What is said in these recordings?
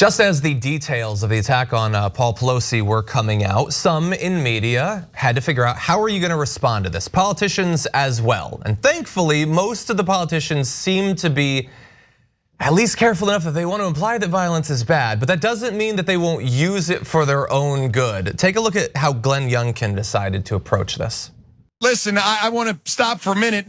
Just as the details of the attack on Paul Pelosi were coming out, some in media had to figure out how are you going to respond to this? Politicians as well. And thankfully, most of the politicians seem to be at least careful enough that they want to imply that violence is bad, but that doesn't mean that they won't use it for their own good. Take a look at how Glenn Youngkin decided to approach this. Listen, I want to stop for a minute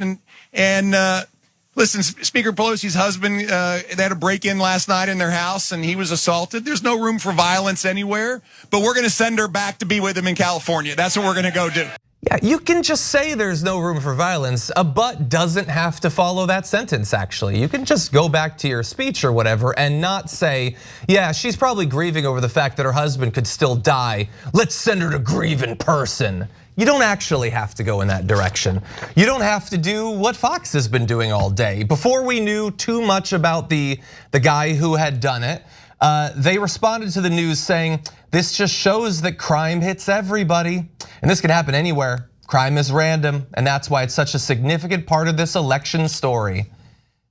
and listen, Speaker Pelosi's husband, they had a break-in last night in their house and he was assaulted. There's no room for violence anywhere, but we're going to send her back to be with him in California. That's what we're going to go do. Yeah, you can just say there's no room for violence. A but doesn't have to follow that sentence, actually. You can just go back to your speech or whatever and not say, yeah, she's probably grieving over the fact that her husband could still die. Let's send her to grieve in person. You don't actually have to go in that direction. You don't have to do what Fox has been doing all day. Before we knew too much about the guy who had done it, they responded to the news saying, this just shows that crime hits everybody. And this can happen anywhere. Crime is random, and that's why it's such a significant part of this election story.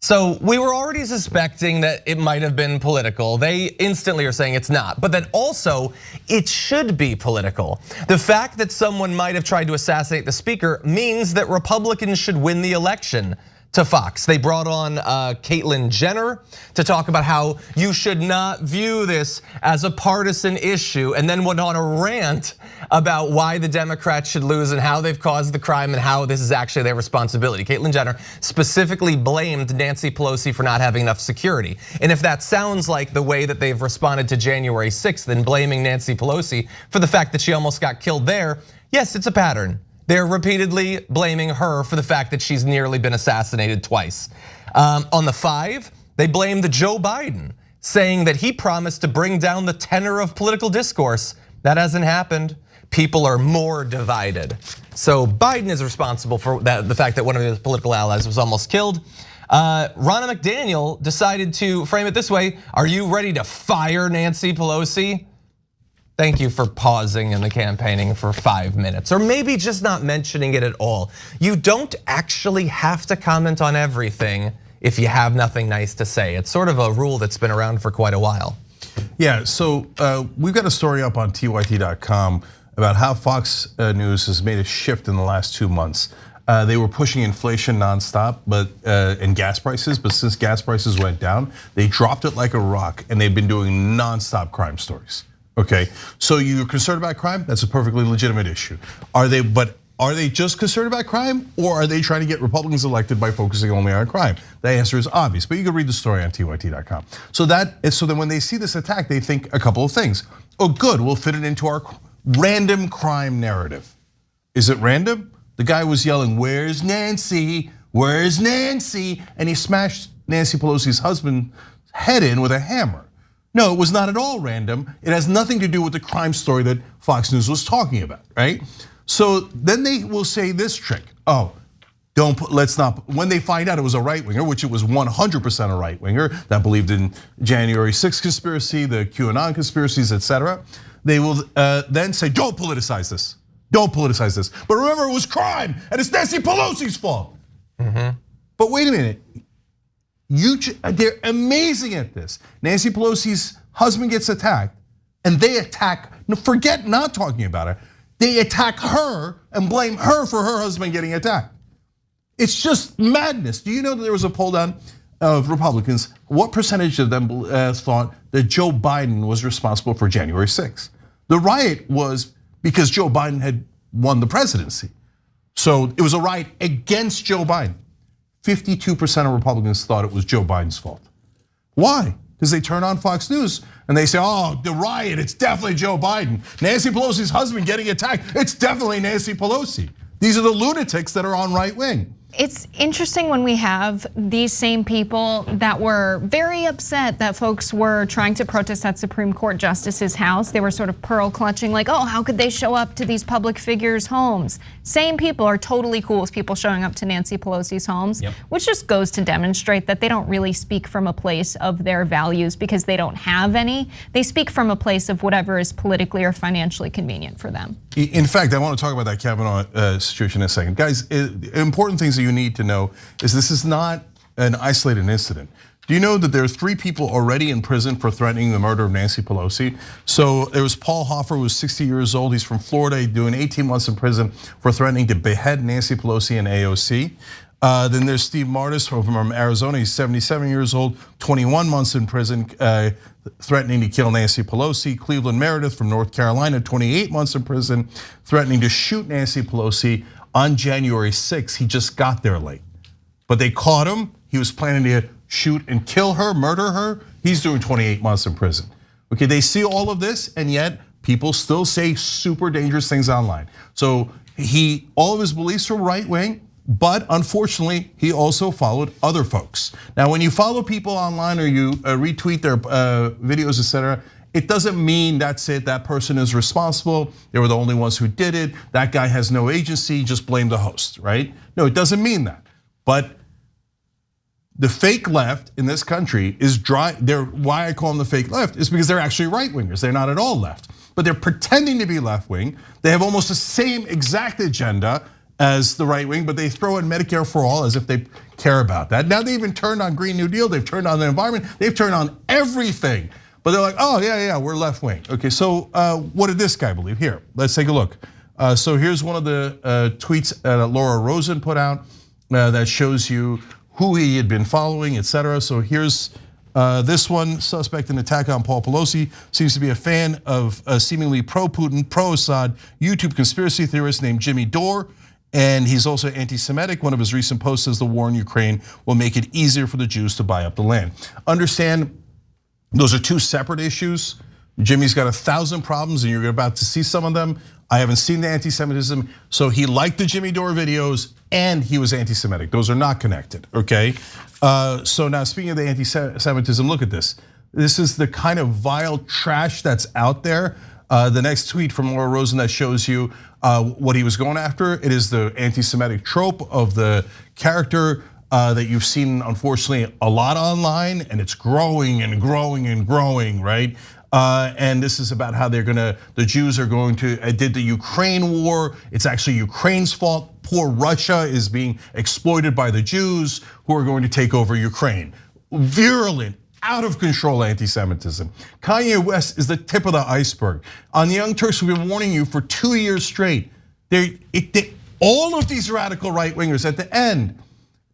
So we were already suspecting that it might have been political. They instantly are saying it's not, but then also it should be political. The fact that someone might have tried to assassinate the speaker means that Republicans should win the election. To Fox, they brought on Caitlyn Jenner to talk about how you should not view this as a partisan issue, and then went on a rant about why the Democrats should lose and how they've caused the crime and how this is actually their responsibility. Caitlyn Jenner specifically blamed Nancy Pelosi for not having enough security. And if that sounds like the way that they've responded to January 6th and blaming Nancy Pelosi for the fact that she almost got killed there, yes, it's a pattern. They're repeatedly blaming her for the fact that she's nearly been assassinated twice. On the 5, they blamed Joe Biden, saying that he promised to bring down the tenor of political discourse. That hasn't happened. People are more divided. So Biden is responsible for the fact that one of his political allies was almost killed. Ronna McDaniel decided to frame it this way: are you ready to fire Nancy Pelosi? Thank you for pausing in the campaigning for 5 minutes, or maybe just not mentioning it at all. You don't actually have to comment on everything if you have nothing nice to say. It's sort of a rule that's been around for quite a while. Yeah, so we've got a story up on tyt.com about how Fox News has made a shift in the last 2 months. They were pushing inflation nonstop, and gas prices, but since gas prices went down, they dropped it like a rock, and they've been doing nonstop crime stories. Okay, so you're concerned about crime? That's a perfectly legitimate issue. Are they just concerned about crime, or are they trying to get Republicans elected by focusing only on crime? The answer is obvious, but you can read the story on tyt.com. So then when they see this attack, they think a couple of things. Oh, good, we'll fit it into our random crime narrative. Is it random? The guy was yelling, "Where's Nancy? Where's Nancy?" And he smashed Nancy Pelosi's husband's head in with a hammer. No, it was not at all random. It has nothing to do with the crime story that Fox News was talking about, right? So then they will say this trick. Oh, let's not, when they find out it was a right winger, which it was 100% a right winger that believed in January 6th conspiracy, the QAnon conspiracies, etc. They will then say, don't politicize this. Don't politicize this. But remember, it was crime and it's Nancy Pelosi's fault. But wait a minute. They're amazing at this. Nancy Pelosi's husband gets attacked, and they attack, forget not talking about her, they attack her and blame her for her husband getting attacked. It's just madness. Do you know that there was a poll done of Republicans? What percentage of them thought that Joe Biden was responsible for January 6th? The riot was because Joe Biden had won the presidency. So it was a riot against Joe Biden. 52% of Republicans thought it was Joe Biden's fault. Why? Because they turn on Fox News and they say, oh, the riot, it's definitely Joe Biden. Nancy Pelosi's husband getting attacked, it's definitely Nancy Pelosi. These are the lunatics that are on right wing. It's interesting when we have these same people that were very upset that folks were trying to protest at Supreme Court justice's house. They were sort of pearl clutching, like, oh, how could they show up to these public figures' homes? Same people are totally cool with people showing up to Nancy Pelosi's homes, which just goes to demonstrate that they don't really speak from a place of their values because they don't have any. They speak from a place of whatever is politically or financially convenient for them. In fact, I want to talk about that Kavanaugh situation in a second. Guys, important things that you need to know is this is not an isolated incident. Do you know that there are 3 people already in prison for threatening the murder of Nancy Pelosi? So there was Paul Hoffer, who was 60 years old. He's from Florida. He's doing 18 months in prison for threatening to behead Nancy Pelosi and AOC. Then there's Steve Martis from Arizona. He's 77 years old, 21 months in prison, threatening to kill Nancy Pelosi. Cleveland Meredith from North Carolina, 28 months in prison, threatening to shoot Nancy Pelosi on January 6th. He just got there late, but they caught him. He was planning to shoot and kill her, murder her. He's doing 28 months in prison. Okay, they see all of this, and yet people still say super dangerous things online. So all of his beliefs were right wing, but unfortunately, he also followed other folks. Now, when you follow people online or you retweet their videos, etc., it doesn't mean that's it, that person is responsible. They were the only ones who did it. That guy has no agency, just blame the host, right? No, it doesn't mean that. But the fake left in this country is dry. Why I call them the fake left is because they're actually right wingers. They're not at all left, but they're pretending to be left wing. They have almost the same exact agenda as the right wing, but they throw in Medicare for all as if they care about that. Now they even turned on Green New Deal. They've turned on the environment. They've turned on everything. But they're like, oh yeah, we're left wing. Okay, so what did this guy believe? Here, let's take a look. So here's one of the tweets that Laura Rosen put out that shows you who he had been following, etc. So here's this one: suspect in attack on Paul Pelosi seems to be a fan of a seemingly pro-Putin, pro-Assad YouTube conspiracy theorist named Jimmy Dore. And he's also anti-Semitic. One of his recent posts says the war in Ukraine will make it easier for the Jews to buy up the land. Understand, those are 2 separate issues. Jimmy's got 1,000 problems and you're about to see some of them. I haven't seen the anti-Semitism. So he liked the Jimmy Dore videos and he was anti-Semitic. Those are not connected, okay? So now speaking of the anti-Semitism, look at this. This is the kind of vile trash that's out there. The next tweet from Laura Rosen that shows you what he was going after. It is the anti-Semitic trope of the character that you've seen, unfortunately, a lot online, and it's growing and growing and growing, right? And this is about how the Jews are going to, did the Ukraine war. It's actually Ukraine's fault. Poor Russia is being exploited by the Jews who are going to take over Ukraine. Virulent, out of control anti-Semitism. Kanye West is the tip of the iceberg. On the Young Turks, we've been warning you for 2 years straight. All of these radical right wingers at the end,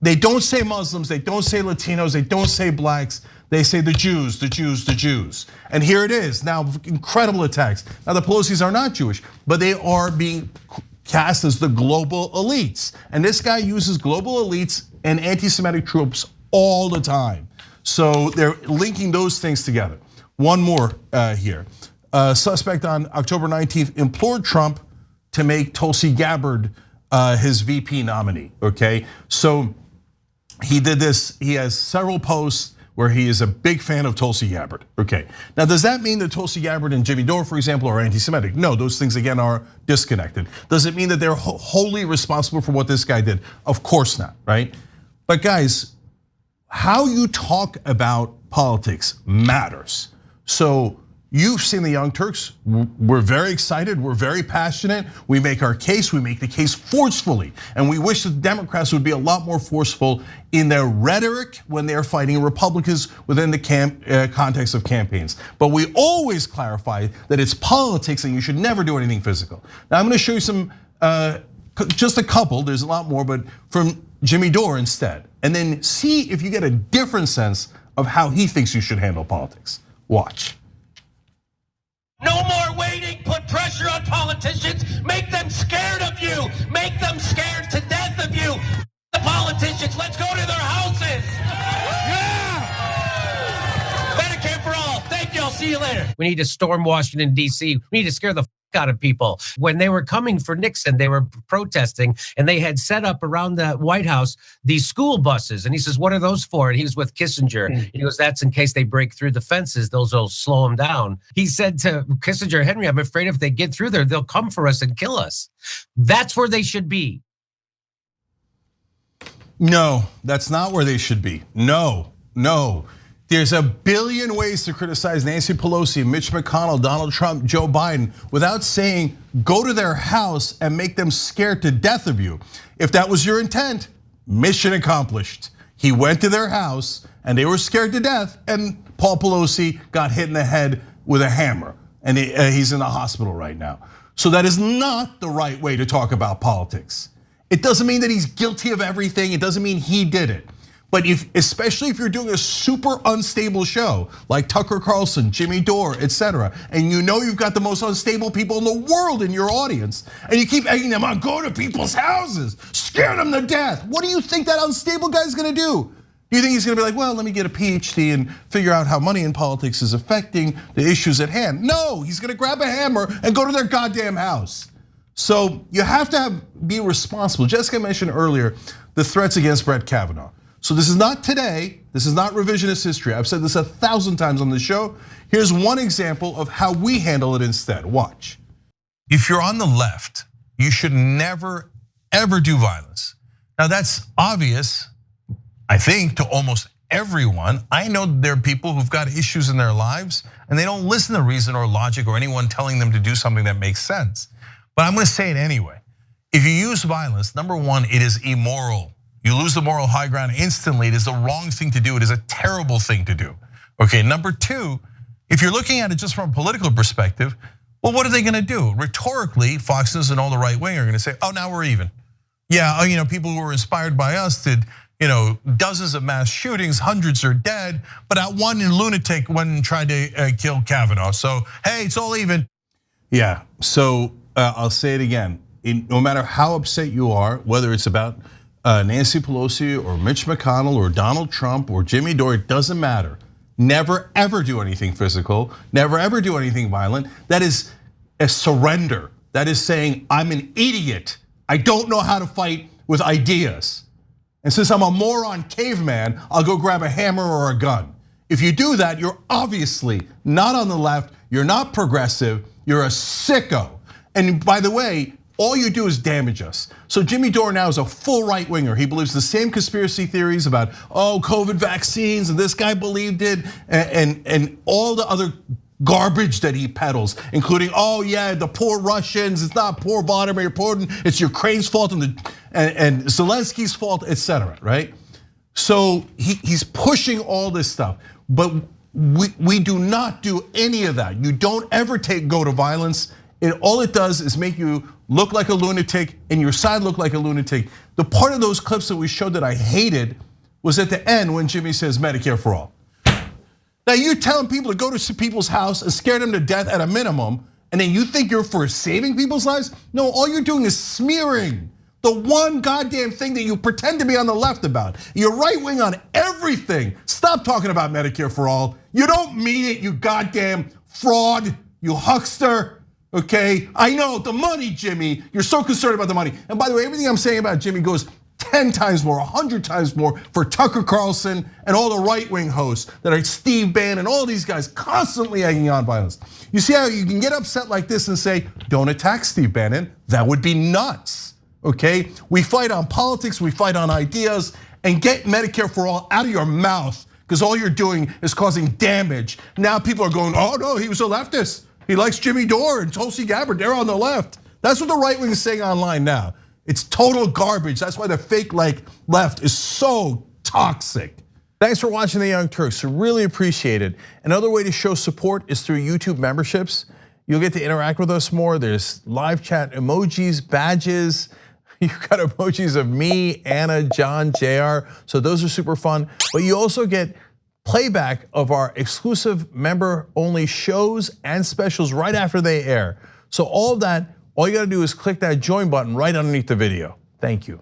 they don't say Muslims, they don't say Latinos, they don't say blacks. They say the Jews, the Jews, the Jews. And here it is, now incredible attacks. Now the Pelosi's are not Jewish, but they are being cast as the global elites. And this guy uses global elites and anti-Semitic tropes all the time. So they're linking those things together. One more here. Suspect on October 19th implored Trump to make Tulsi Gabbard his VP nominee, okay? So he did this, he has several posts where he is a big fan of Tulsi Gabbard, okay? Now, does that mean that Tulsi Gabbard and Jimmy Dore, for example, are anti-Semitic? No, those things again are disconnected. Does it mean that they're wholly responsible for what this guy did? Of course not, right? But guys, how you talk about politics matters. So you've seen the Young Turks, we're very excited, we're very passionate. We make our case, we make the case forcefully. And we wish the Democrats would be a lot more forceful in their rhetoric when they're fighting Republicans within the context of campaigns. But we always clarify that it's politics and you should never do anything physical. Now I'm gonna show you some, just a couple, there's a lot more, but from Jimmy Dore instead. And then see if you get a different sense of how he thinks you should handle politics. Watch. No more waiting, put pressure on politicians, make them scared of you, make them scared to death of you. The politicians, let's go to their houses. Yeah! Medicare for all, thank you, I'll see you later. We need to storm Washington, D.C., we need to scare the out of people. When they were coming for Nixon, they were protesting and they had set up around the White House these school buses. And he says, what are those for? And he was with Kissinger. And he goes, that's in case they break through the fences, those will slow them down. He said to Kissinger, Henry, I'm afraid if they get through there, they'll come for us and kill us. That's where they should be. No, that's not where they should be. No. There's a billion ways to criticize Nancy Pelosi, Mitch McConnell, Donald Trump, Joe Biden without saying go to their house and make them scared to death of you. If that was your intent, mission accomplished. He went to their house and they were scared to death, and Paul Pelosi got hit in the head with a hammer, and he's in the hospital right now. So that is not the right way to talk about politics. It doesn't mean that he's guilty of everything. It doesn't mean he did it. But especially if you're doing a super unstable show like Tucker Carlson, Jimmy Dore, etc., and you know you've got the most unstable people in the world in your audience, and you keep egging them on, go to people's houses, scare them to death. What do you think that unstable guy's gonna do? Do you think he's gonna be like, well, let me get a PhD and figure out how money in politics is affecting the issues at hand? No, he's gonna grab a hammer and go to their goddamn house. So you have to be responsible. Jessica mentioned earlier the threats against Brett Kavanaugh. So this is not today, this is not revisionist history. I've said this 1,000 times on the show. Here's one example of how we handle it instead. Watch. If you're on the left, you should never, ever do violence. Now that's obvious, I think, to almost everyone. I know there are people who've got issues in their lives and they don't listen to reason or logic or anyone telling them to do something that makes sense. But I'm gonna say it anyway. If you use violence, number one, it is immoral. You lose the moral high ground instantly. It is the wrong thing to do. It is a terrible thing to do. Okay, number two, if you're looking at it just from a political perspective, well, what are they gonna do? Rhetorically, Fox News and all the right wing are gonna say, oh, now we're even. Yeah, people who were inspired by us did, dozens of mass shootings, hundreds are dead, but that one lunatic went and tried to kill Kavanaugh. So, hey, it's all even. Yeah, so I'll say it again. No matter how upset you are, whether it's about Nancy Pelosi or Mitch McConnell or Donald Trump or Jimmy Dore, it doesn't matter. Never ever do anything physical, never ever do anything violent. That is a surrender. That is saying, I'm an idiot. I don't know how to fight with ideas. And since I'm a moron caveman, I'll go grab a hammer or a gun. If you do that, you're obviously not on the left, you're not progressive, you're a sicko. And by the way, all you do is damage us. So Jimmy Dore now is a full right winger. He believes the same conspiracy theories about, COVID vaccines, and this guy believed it, and all the other garbage that he peddles, including, the poor Russians, it's not poor Vladimir Putin, it's Ukraine's fault and Zelensky's fault, etc. Right? So he's pushing all this stuff, but we do not do any of that. You don't ever go to violence. All it does is make you look like a lunatic and your side look like a lunatic. The part of those clips that we showed that I hated was at the end when Jimmy says Medicare for all. Now you're telling people to go to people's house and scare them to death at a minimum, and then you think you're for saving people's lives? No, all you're doing is smearing the one goddamn thing that you pretend to be on the left about. You're right wing on everything. Stop talking about Medicare for all. You don't mean it, you goddamn fraud, you huckster. Okay, I know the money, Jimmy. You're so concerned about the money. And by the way, everything I'm saying about Jimmy goes 10 times more, 100 times more for Tucker Carlson and all the right-wing hosts that are Steve Bannon and all these guys constantly egging on violence. You see how you can get upset like this and say, don't attack Steve Bannon? That would be nuts, okay? We fight on politics, we fight on ideas, and get Medicare for all out of your mouth, because all you're doing is causing damage. Now people are going, oh no, he was a leftist. He likes Jimmy Dore and Tulsi Gabbard, they're on the left. That's what the right wing is saying online now. It's total garbage. That's why the fake left is so toxic. Thanks for watching the Young Turks, we really appreciate it. Another way to show support is through YouTube memberships. You'll get to interact with us more. There's live chat emojis, badges. You've got emojis of me, Anna, John, JR, so those are super fun. But you also get playback of our exclusive member-only shows and specials right after they air. So all of that, all you gotta do is click that join button right underneath the video. Thank you.